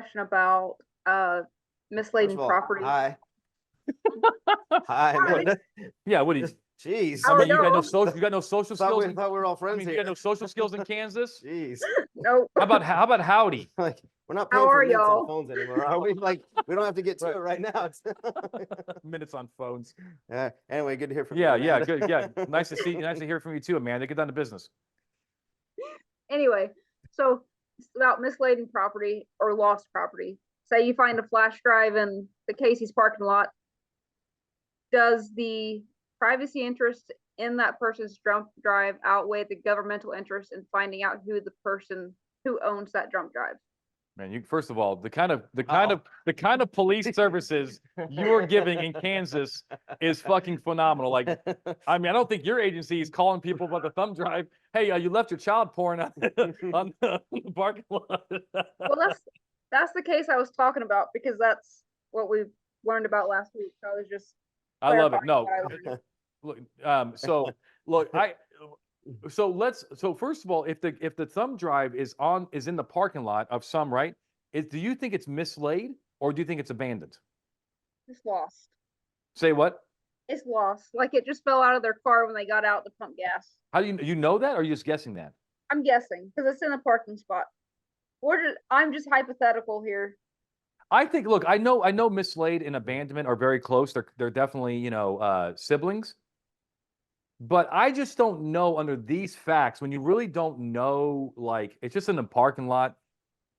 question about First mislaid of all, property. hi. Hi. Hi. Yeah, what is? Jeez. How I are mean, you got no you? social. You got no social skills. Thought we were all I friends mean, you here. got no social skills in Kansas. Jeez. Nope. How about howdy? Like, we're not How paying for are minutes on y'all? phones anymore, are we? Like, we don't have to get to Right. it right now. Minutes on phones. Anyway, good to hear from you. Yeah, Amanda. good. Yeah, nice to see. Nice to hear from you too, Amanda. Get down to business. Anyway, so it's about mislaid property or lost property. Say you find a flash drive in the Casey's parking lot. Does the privacy interest in that person's jump drive outweigh the governmental interest in finding out who the person who owns that jump drive? Man, you first of all, the kind of police services you are giving in Kansas is fucking phenomenal. Like, I mean, I don't think your agency is calling people about the thumb drive. Hey, you left your child porn on the parking lot. Well, that's the case I was talking about because that's what we learned about last week. So I was just I love it. clarifying No, what I learned. look, look, so first of all, if the thumb drive is in the parking lot of some, right? Do you think it's mislaid or do you think it's abandoned? It's lost. Say what? It's lost. Like it just fell out of their car when they got out to pump gas. How do you know that, or are you just guessing that? I'm guessing because it's in a parking spot. I'm just hypothetical here. I think. Look, I know mislaid and abandonment are very close. They're definitely siblings. But I just don't know under these facts when you really don't know. Like it's just in the parking lot.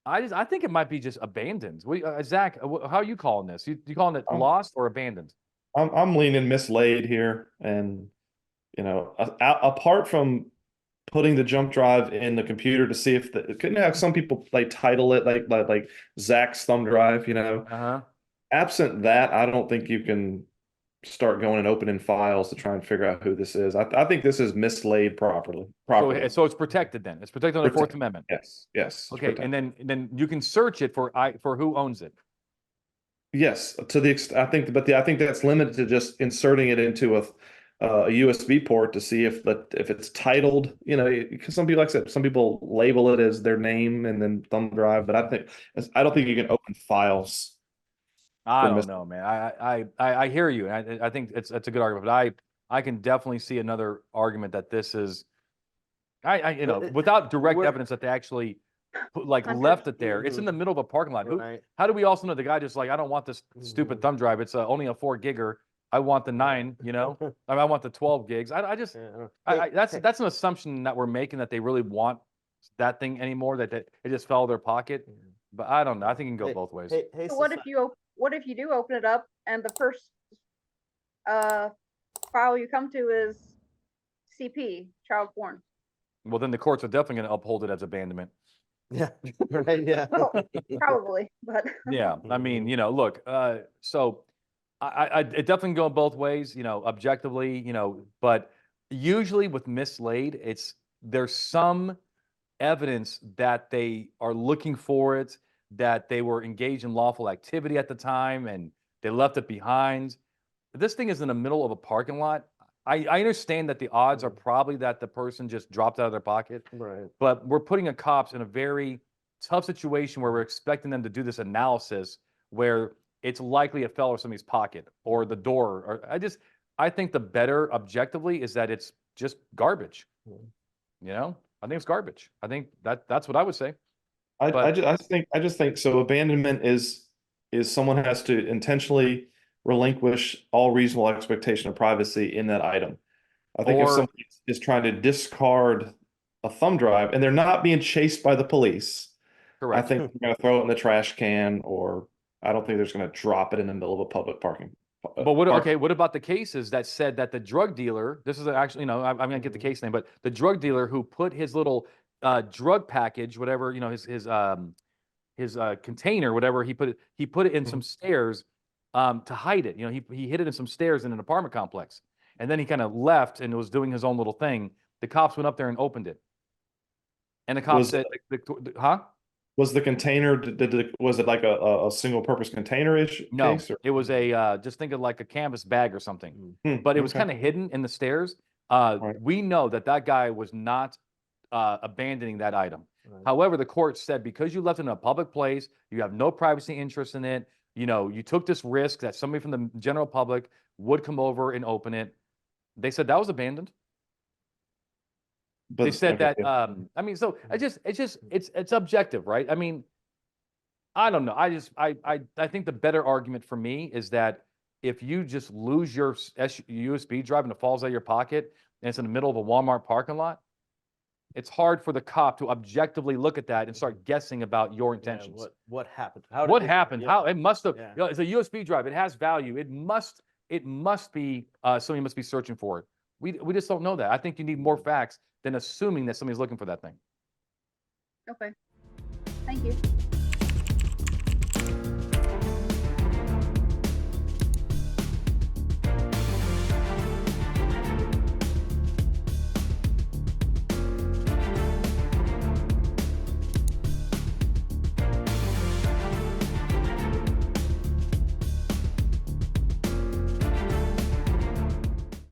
I think it might be just abandoned. Zach, how are you calling this? You calling it lost or abandoned? I'm leaning mislaid here, and apart from putting the jump drive in the computer to see if couldn't have some people like title it like Zach's thumb drive, Absent that, I don't think you can start going and opening files to try and figure out who this is. I think this is mislaid properly. So it's protected then. It's protected under the Fourth Amendment. Yes. Okay, and then you can search it for who owns it. Yes, to the extent I think, I think that's limited to just inserting it into a USB port to see if it's titled. Because some people, like I said, some people label it as their name and then thumb drive, but I don't think you can open files. I don't know, man. I hear you. I think it's a good argument, but I can definitely see another argument that this is, without direct evidence that they actually left it there. It's in the middle of a parking lot. Right. How do we also know the guy just like, I don't want this stupid thumb drive. It's only a 4 gigger. I want the 9. I want the 12 gigs. That's an assumption that we're making that they really want that thing anymore. That it just fell out of their pocket. But I don't know. I think it can go both ways. Hey, So what if you do open it up and the first file you come to is CP, child porn? Well, then the courts are definitely going to uphold it as abandonment. Yeah. Right. Yeah. Well, probably, but Yeah, I mean, look, so it definitely can go both ways, objectively, but usually with mislaid, there's some evidence that they are looking for it, that they were engaged in lawful activity at the time and they left it behind. This thing is in the middle of a parking lot. I understand that the odds are probably that the person just dropped out of their pocket, Right. but we're putting a cops in a very tough situation where we're expecting them to do this analysis where it's likely it fell out of somebody's pocket or the door. Or I think the better objectively is that it's just garbage. I think it's garbage. I think that's what I would say. I just think so. Abandonment is someone has to intentionally relinquish all reasonable expectation of privacy in that item. I think if somebody is trying to discard a thumb drive and they're not being chased by the police, correct. I think they're going to throw it in the trash can, or I don't think they're just going to drop it in the middle of a public parking. But what about the cases that said that the drug dealer, this is actually, I'm going to get the case name, but the drug dealer who put his little drug package, whatever, his container, whatever, he put it in some stairs to hide it. He hid it in some stairs in an apartment complex. And then he kind of left and was doing his own little thing. The cops went up there and opened it. And the cops said, huh? Was the container, was it like a single purpose container-ish No, case? Or? it was just think of like a canvas bag or something. But it was kind of hidden in the stairs. Right. We know that guy was not abandoning that item. Right. However, the court said, because you left it in a public place, you have no privacy interest in it, you know, you took this risk that somebody from the general public would come over and open it. They said that was abandoned. They But said okay, that, I mean, so it's objective, right? I mean, I don't know. I think the better argument for me is that if you just lose your USB drive and it falls out of your pocket and it's in the middle of a Walmart parking lot, it's hard for the cop to objectively look at that and start guessing about your Yeah, intentions. what happened? How did What it- happened? yeah. How it must have, Yeah. you know, it's a USB drive. It has value. It must be, somebody must be searching for it. We just don't know that. I think you need more facts than assuming that somebody's looking for that thing. Okay. Thank you.